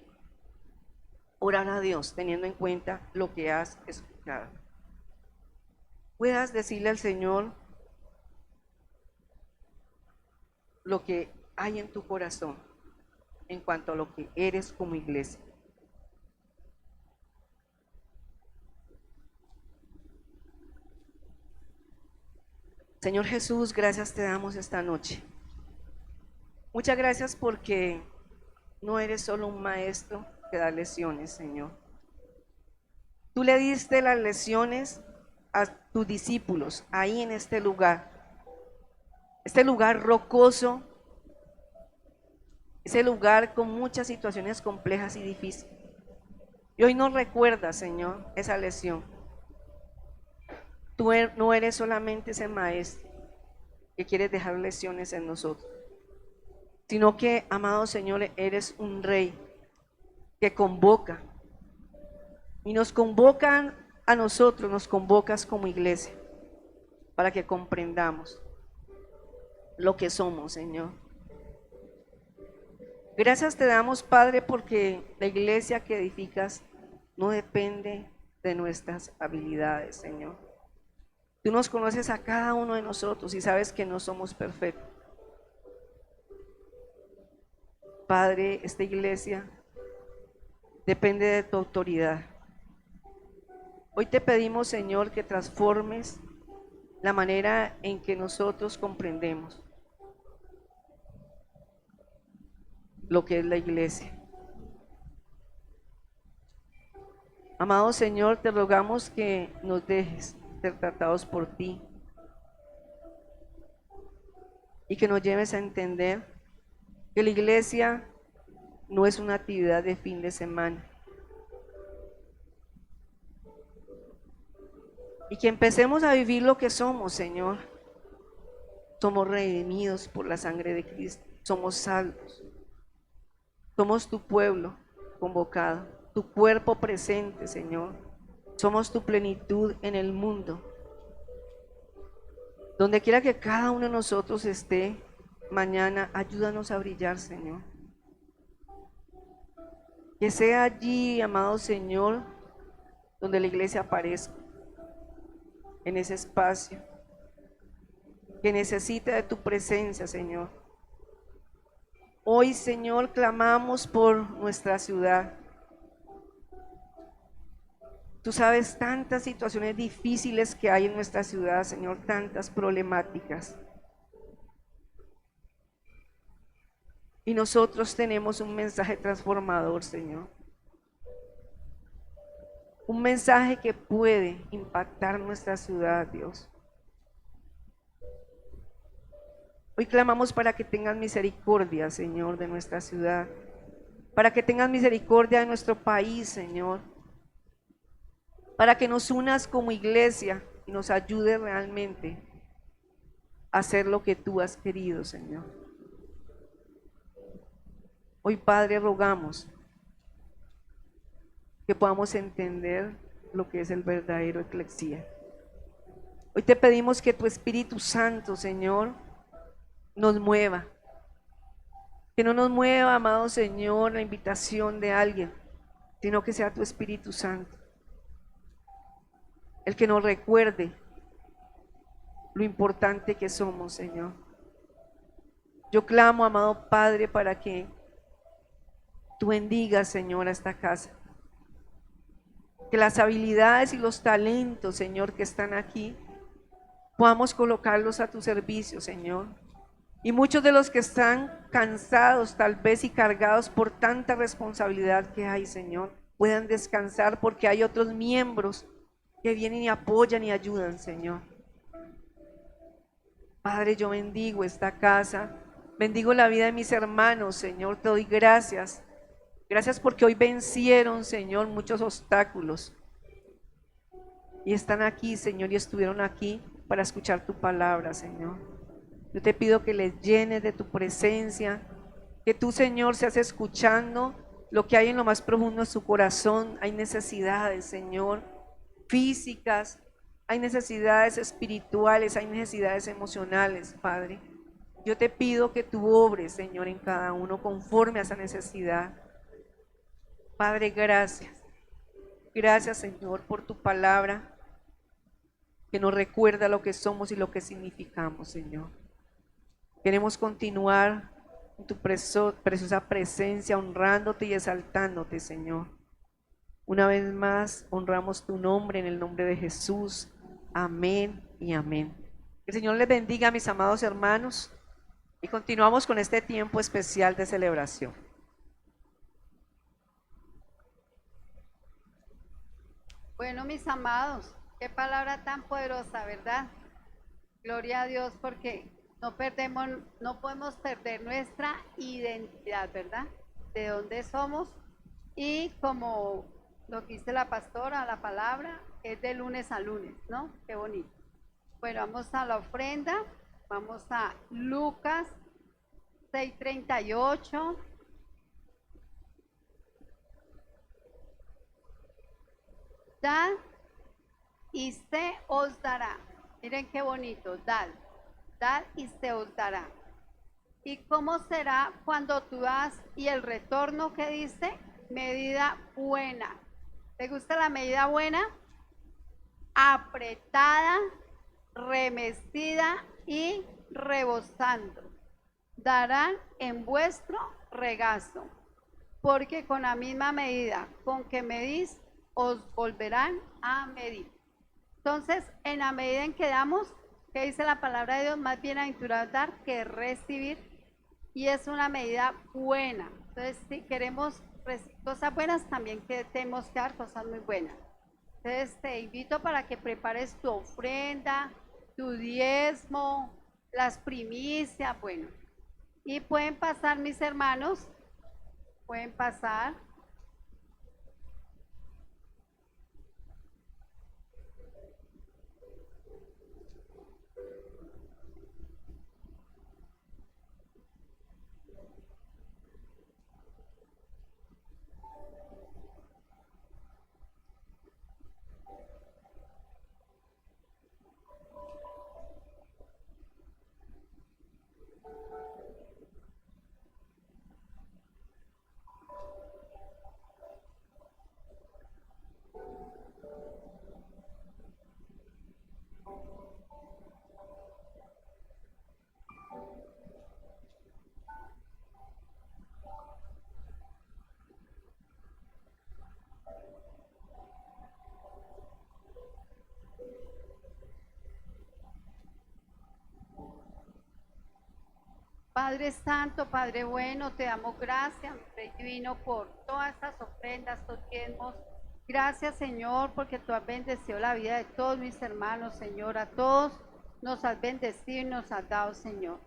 Speaker 2: orar a Dios teniendo en cuenta lo que has escuchado. Puedas decirle al Señor lo que hay en tu corazón en cuanto a lo que eres como iglesia. Señor Jesús, gracias te damos esta noche. Muchas gracias porque no eres solo un maestro que da lecciones, Señor. Tú le diste las lecciones a tus discípulos ahí en este lugar rocoso, ese lugar con muchas situaciones complejas y difíciles. Y hoy nos recuerda, Señor, esa lección. Tú no eres solamente ese maestro que quieres dejar lecciones en nosotros, sino que, amado Señor, eres un rey que convoca, y nos convocan a nosotros, nos convocas como iglesia para que comprendamos lo que somos, Señor. Gracias te damos, Padre, porque la iglesia que edificas no depende de nuestras habilidades, Señor. Tú nos conoces a cada uno de nosotros y sabes que no somos perfectos. Padre, esta iglesia depende de tu autoridad. Hoy te pedimos, Señor, que transformes la manera en que nosotros comprendemos lo que es la iglesia. Amado Señor, te rogamos que nos dejes ser tratados por ti y que nos lleves a entender que la iglesia no es una actividad de fin de semana. y que empecemos a vivir lo que somos, Señor. Somos redimidos por la sangre de Cristo, somos salvos, somos tu pueblo convocado, tu cuerpo presente, Señor. Somos tu plenitud en el mundo. Donde quiera que cada uno de nosotros esté mañana, ayúdanos a brillar, Señor. Que sea allí, amado Señor, donde la iglesia aparezca, en ese espacio, que necesita de tu presencia, Señor. Hoy, Señor, clamamos por nuestra ciudad. Tú sabes tantas situaciones difíciles que hay en nuestra ciudad, Señor, tantas problemáticas. Y nosotros tenemos un mensaje transformador, Señor. Un mensaje que puede impactar nuestra ciudad, Dios. Hoy clamamos para que tengas misericordia, Señor, de nuestra ciudad. Para que tengas misericordia de nuestro país, Señor. Para que nos unas como iglesia y nos ayude realmente a hacer lo que tú has querido, Señor. Hoy, Padre, rogamos que podamos entender lo que es el verdadero eclesía. Hoy te pedimos que tu Espíritu Santo, Señor, nos mueva. Que no nos mueva, amado Señor, la invitación de alguien, sino que sea tu Espíritu Santo el que nos recuerde lo importante que somos, Señor. Yo clamo, amado Padre, para que tú bendigas, Señor, a esta casa. Que las habilidades y los talentos, Señor, que están aquí, podamos colocarlos a tu servicio, Señor. Y muchos de los que están cansados tal vez y cargados por tanta responsabilidad que hay, Señor, puedan descansar porque hay otros miembros que vienen y apoyan y ayudan, Señor. Padre, yo bendigo esta casa, bendigo la vida de mis hermanos, Señor, te doy gracias. Gracias porque hoy vencieron, Señor, muchos obstáculos. Y están aquí, Señor, y estuvieron aquí para escuchar tu palabra, Señor. Yo te pido que les llenes de tu presencia, que tú, Señor, seas escuchando lo que hay en lo más profundo de su corazón. Hay necesidades, Señor, físicas, hay necesidades espirituales, hay necesidades emocionales, Padre. Yo te pido que tú obres, Señor, en cada uno conforme a esa necesidad. Padre, gracias. Gracias, Señor, por tu palabra que nos recuerda lo que somos y lo que significamos, Señor. Queremos continuar en tu preciosa presencia, honrándote y exaltándote, Señor. Una vez más, honramos tu nombre en el nombre de Jesús. Amén y amén. Que el Señor les bendiga, mis amados hermanos, y continuamos con este tiempo especial de celebración.
Speaker 3: Bueno, mis amados, qué palabra tan poderosa, ¿verdad? Gloria a Dios, porque no podemos perder nuestra identidad, ¿verdad? De dónde somos, y como lo que dice la pastora, la palabra es de lunes a lunes, ¿no? Qué bonito. Bueno, vamos a la ofrenda, vamos a Lucas 6:38. Dad y se os dará. Miren qué bonito, dad y se os dará. ¿Y cómo será cuando tú das? Y el retorno que dice, medida buena. ¿Te gusta la medida buena? Apretada, remecida y rebosando. Darán en vuestro regazo, porque con la misma medida con que medís, os volverán a medir. Entonces, en la medida en que damos, ¿qué dice la palabra de Dios? Más bienaventurado dar que recibir, y es una medida buena. Entonces, si queremos recibir cosas buenas, también que tenemos que dar cosas muy buenas. Entonces, te invito para que prepares tu ofrenda, tu diezmo, las primicias, bueno. Y pueden pasar, mis hermanos, pueden pasar. Padre Santo, Padre bueno, te damos gracias, mi Rey Divino, por todas estas ofrendas, estos diezmos. Gracias, Señor, porque tú has bendecido la vida de todos mis hermanos, Señor. A todos nos has bendecido y nos has dado, Señor.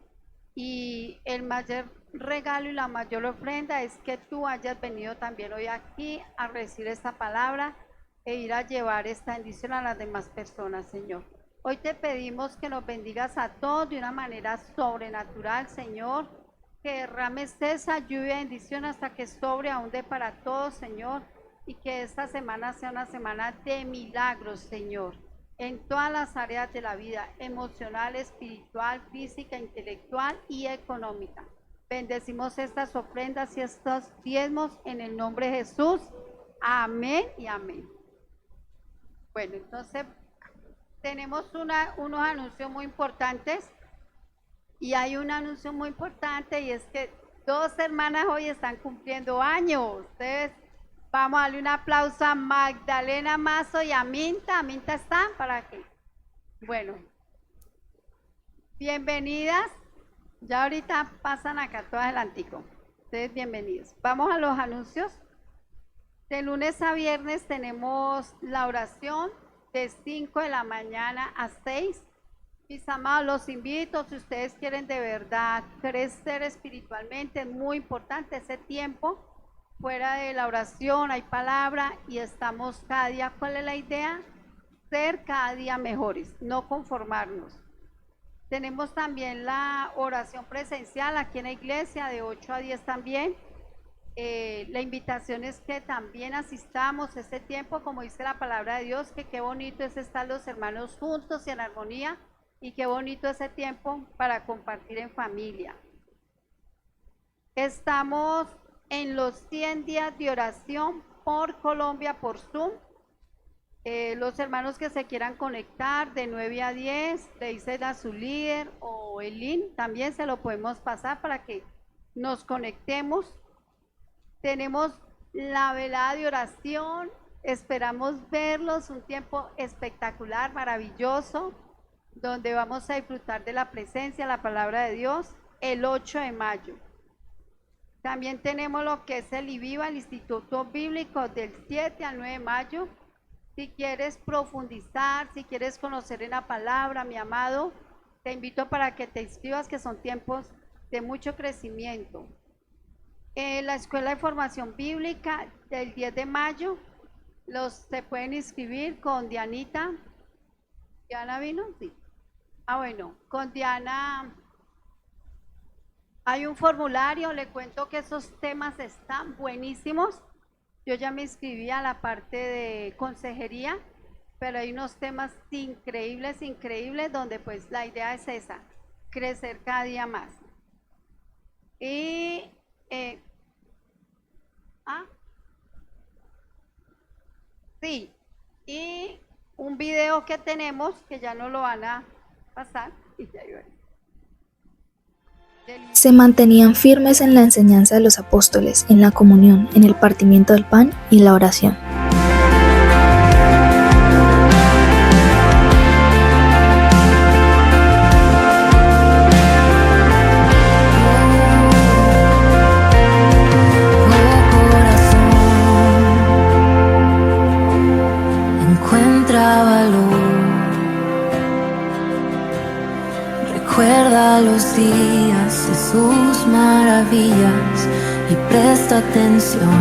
Speaker 3: Y el mayor regalo y la mayor ofrenda es que tú hayas venido también hoy aquí a recibir esta palabra e ir a llevar esta bendición a las demás personas, Señor. Hoy te pedimos que nos bendigas a todos de una manera sobrenatural, Señor, que derrames esa lluvia de bendición hasta que sobre aún de para todos, Señor, y que esta semana sea una semana de milagros, Señor, en todas las áreas de la vida, emocional, espiritual, física, intelectual y económica. Bendecimos estas ofrendas y estos diezmos en el nombre de Jesús. Amén y amén. Bueno, entonces tenemos unos anuncios muy importantes y hay un anuncio muy importante y es que dos hermanas hoy están cumpliendo años. Ustedes, vamos a darle un aplauso a Magdalena Mazo y a Minta. ¿Minta está? ¿Para qué? Bueno, bienvenidas. Ya ahorita pasan acá todo adelantico. Ustedes bienvenidos. Vamos a los anuncios. De lunes a viernes tenemos la oración de 5 de la mañana a 6. Mis amados, los invito, si ustedes quieren de verdad crecer espiritualmente, es muy importante ese tiempo. Fuera de la oración hay palabra y estamos cada día. ¿Cuál es la idea? Ser cada día mejores, no conformarnos. Tenemos también la oración presencial aquí en la iglesia de 8 a 10 también. La invitación es que también asistamos este tiempo, como dice la palabra de Dios, que qué bonito es estar los hermanos juntos y en armonía, y qué bonito ese tiempo para compartir en familia. Estamos en los 100 días de oración por Colombia por Zoom. Los hermanos que se quieran conectar de 9 a 10, le dicen a su líder o el link, también se lo podemos pasar para que nos conectemos. Tenemos la velada de oración, esperamos verlos, un tiempo espectacular, maravilloso, donde vamos a disfrutar de la presencia, la palabra de Dios, el 8 de mayo. También tenemos lo que es el IBIVA, el Instituto Bíblico, del 7 al 9 de mayo. Si quieres profundizar, si quieres conocer en la palabra, mi amado, te invito para que te inscribas, que son tiempos de mucho crecimiento. La Escuela de Formación Bíblica del 10 de mayo, se pueden inscribir con Dianita. ¿Diana vino? Sí. Bueno, con Diana hay un formulario, le cuento que esos temas están buenísimos. Yo ya me inscribí a la parte de consejería, pero hay unos temas increíbles, increíbles, donde pues la idea es esa, crecer cada día más. Y sí, y un video que tenemos, que ya no lo van a pasar, y ya iba.
Speaker 4: Se mantenían firmes en la enseñanza de los apóstoles, en la comunión, en el partimiento del pan y en la oración.
Speaker 5: Encuentra valor, recuerda los días de sus maravillas y presta atención.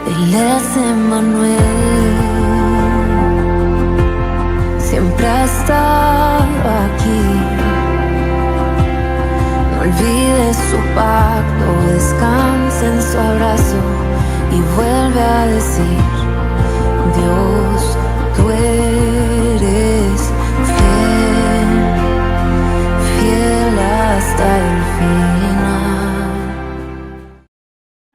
Speaker 5: Él es Emmanuel, siempre ha estado aquí. No olvides su pacto, descansa en su abrazo y vuelve a decir: Dios, tú eres fiel, fiel hasta el final.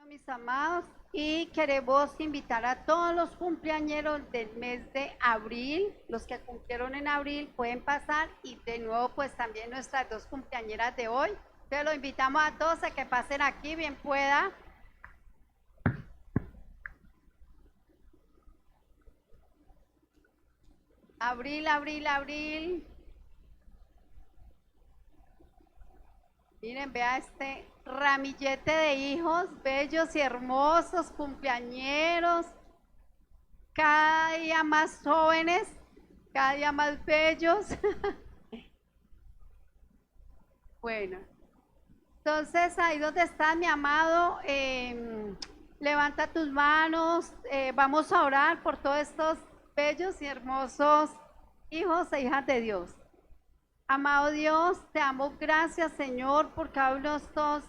Speaker 3: Mis amados, y queremos invitar a todos los cumpleañeros del mes de abril. Los que cumplieron en abril pueden pasar, y de nuevo pues también nuestras dos cumpleañeras de hoy. Entonces los invitamos a todos a que pasen aquí, bien pueda. Abril, abril, abril. Miren, vea este ramillete de hijos bellos y hermosos, cumpleañeros, cada día más jóvenes, cada día más bellos. Bueno, entonces ahí donde estás, mi amado, levanta tus manos, vamos a orar por todos estos bellos y hermosos hijos e hijas de Dios. Amado Dios, te damos gracias, Señor, por cada uno de estos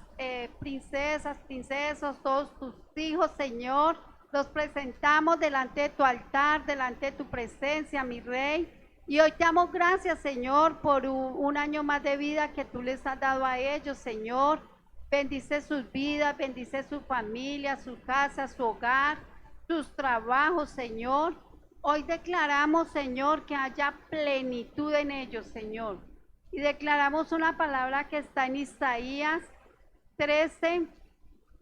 Speaker 3: princesas, princesos, todos tus hijos, Señor. Los presentamos delante de tu altar, delante de tu presencia, mi Rey. Y hoy te damos gracias, Señor, por un año más de vida que tú les has dado a ellos, Señor. Bendice sus vidas, bendice su familia, su casa, su hogar, sus trabajos, Señor. Hoy declaramos, Señor, que haya plenitud en ellos, Señor. Y declaramos una palabra que está en Isaías 13,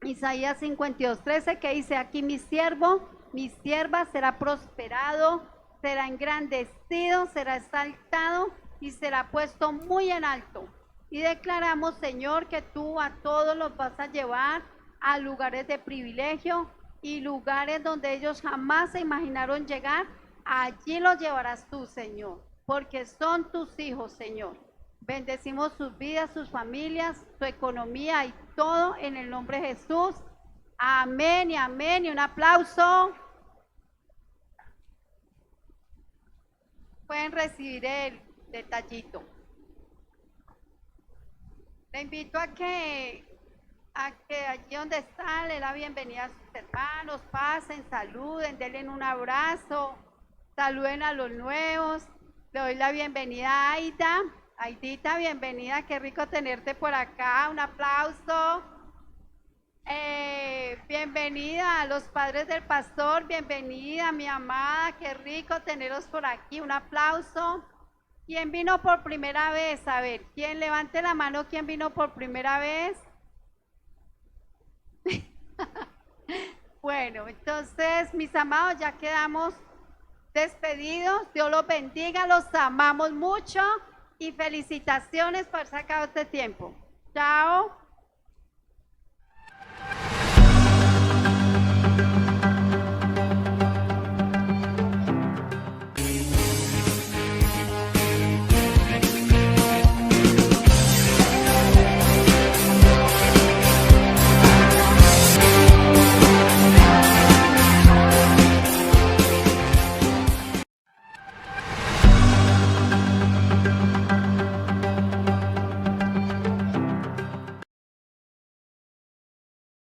Speaker 3: Isaías 52, 13, que dice: aquí mi siervo, mi sierva será prosperado, será engrandecido, será exaltado y será puesto muy en alto. Y declaramos, Señor, que tú a todos los vas a llevar a lugares de privilegio, y lugares donde ellos jamás se imaginaron llegar, allí los llevarás tú, Señor, porque son tus hijos, Señor. Bendecimos sus vidas, sus familias, su economía y todo en el nombre de Jesús. Amén y amén. Y un aplauso. Pueden recibir el detallito. Le invito a que allí donde está le da bienvenida a sus hermanos, pasen, saluden, denle un abrazo, saluden a los nuevos. Le doy la bienvenida a Aida. Aidita, bienvenida, qué rico tenerte por acá, un aplauso. Bienvenida a los padres del pastor, bienvenida mi amada, qué rico tenerlos por aquí, un aplauso. ¿Quién vino por primera vez? A ver, ¿quién levante la mano? ¿Quién vino por primera vez? Bueno, entonces, mis amados, ya quedamos despedidos. Dios los bendiga, los amamos mucho y felicitaciones por haber sacado este tiempo. Chao.